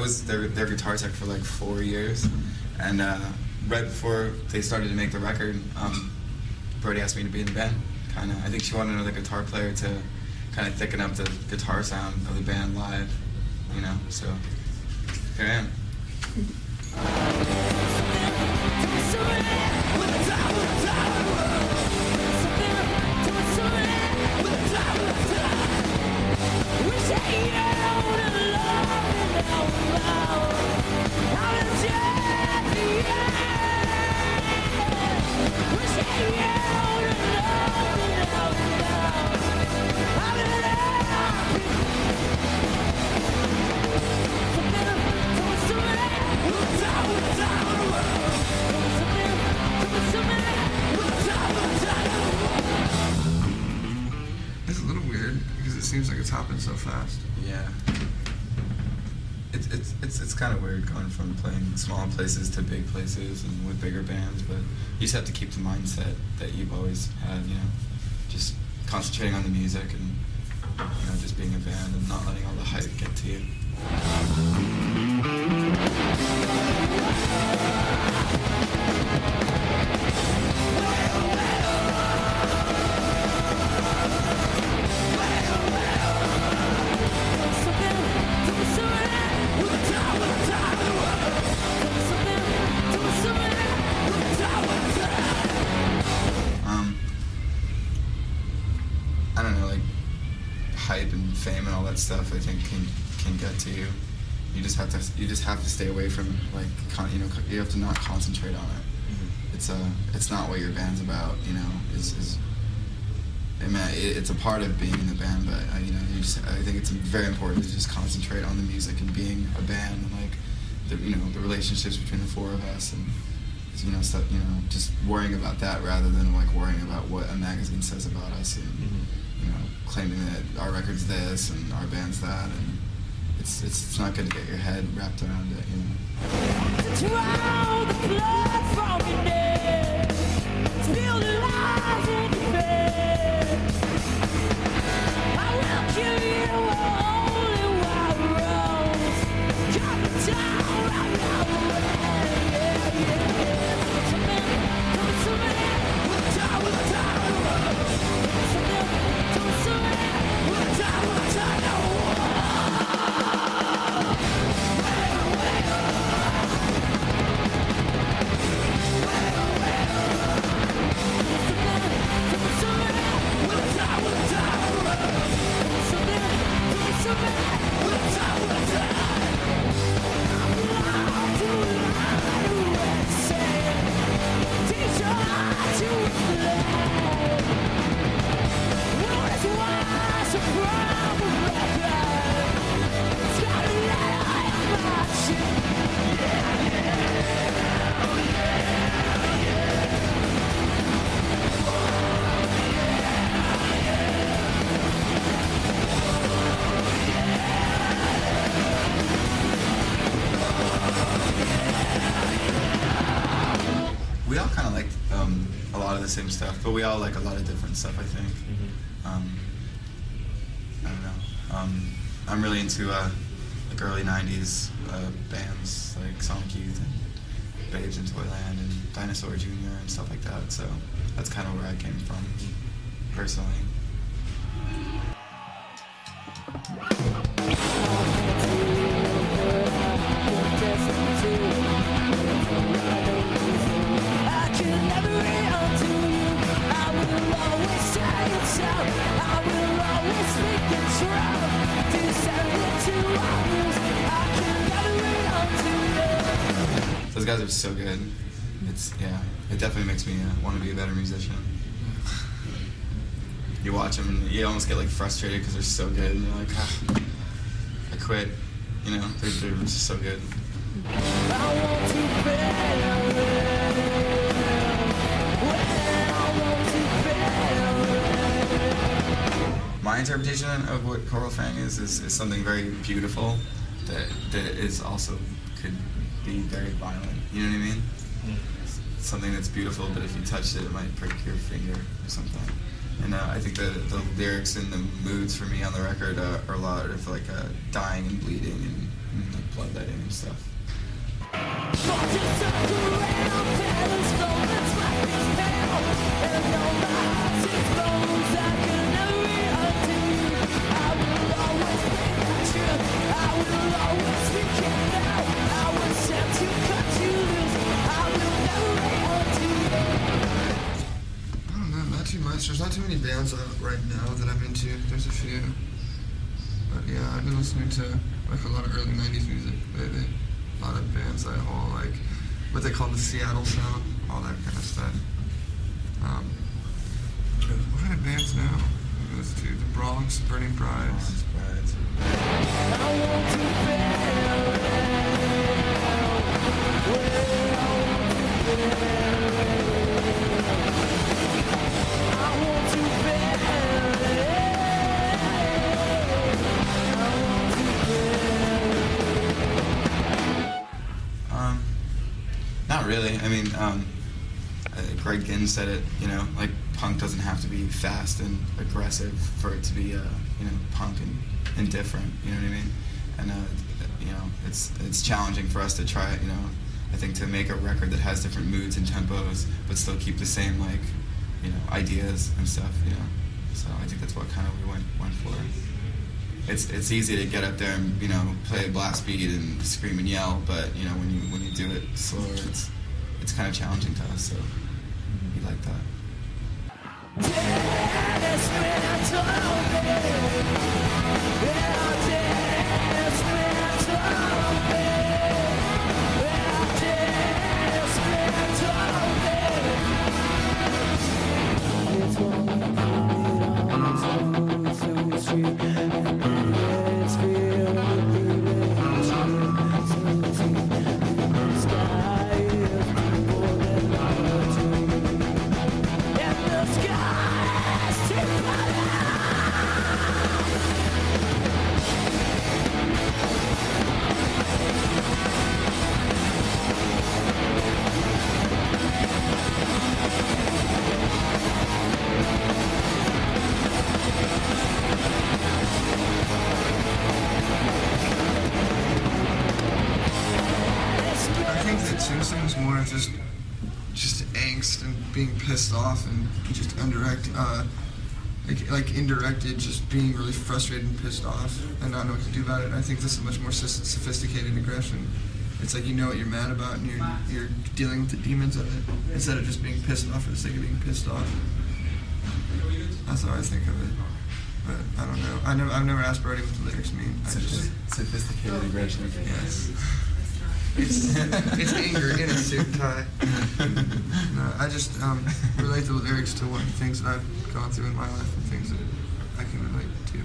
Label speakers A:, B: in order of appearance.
A: was their guitar tech for like 4 years, and right before they started to make the record, Brody asked me to be in the band. Kind of, I think she wanted another guitar player to kind of thicken up the guitar sound of the band live, you know. So here I am.
B: It's a little weird because it seems like it's happened so fast.
A: Yeah. It's kind of weird going from playing small places to big places and with bigger bands, but you just have to keep the mindset that you've always had, you know, just concentrating on the music and, you know, just being a band and not letting all the hype get to you. I don't know, like hype and fame and all that stuff, I think can get to you. You just have to stay away from, like, you know, you have to not concentrate on it. Mm-hmm. It's not what your band's about, you know. I mean, it's a part of being in the band, but you know, I think it's very important to just concentrate on the music and being a band and, like, you know, the relationships between the four of us and, you know, stuff, you know, just worrying about that rather than, like, worrying about what a magazine says about us and, mm-hmm. you know, claiming that our record's this and our band's that, and it's not good to get your head wrapped around it, you know. To drown the blood from your neck, spill the lies in your bed. I will kill you only while rose. Come down right now, we all kind of like a lot of the same stuff, but we all like a lot of different stuff, I think. Mm-hmm. I don't know. I'm really into like early 90s bands like Sonic Youth and Babes in Toyland and Dinosaur Jr. and stuff like that, so that's kind of where I came from, personally. Those guys are so good. It definitely makes me want to be a better musician. You watch them and you almost get like frustrated because they're so good, and you're like, I quit. You know, they're just so good. My interpretation of what choral fang is something very beautiful that is also could be very violent. You know what I mean? Something that's beautiful, but if you touched it, it might prick your finger or something. And I think the lyrics and the moods for me on the record are a lot of like dying and bleeding and like bloodletting and stuff.
B: Too much. There's not too many bands out right now that I'm into. There's a few. But yeah, I've been listening to like a lot of early 90s music lately. A lot of bands that whole like what they call the Seattle sound, all that kind of stuff. What kind of bands now? Those two, the Bronx, Burning Brides.
A: Not really. I mean, Greg Ginn said it, you know, like punk doesn't have to be fast and aggressive for it to be, you know, punk and different, you know what I mean? And, you know, it's challenging for us to try, you know, I think to make a record that has different moods and tempos, but still keep the same, like, you know, ideas and stuff, you know? So I think that's what kind of we went for. It's easy to get up there and, you know, play a blast beat and scream and yell, but, you know, when you do it slower, it's kind of challenging to us, so we like that.
B: More of just angst and being pissed off and just like indirected, just being really frustrated and pissed off and not know what to do about it. I think this is much more sophisticated aggression. It's like you know what you're mad about and you're dealing with the demons of it instead of just being pissed off for the sake of being pissed off. That's how I think of it. But I don't know. I've never asked Brody what the lyrics mean.
A: Sophisticated aggression.
B: Yes. It's anger in a suit and tie. No, I just relate the lyrics to what things that I've gone through in my life and things that I can relate to.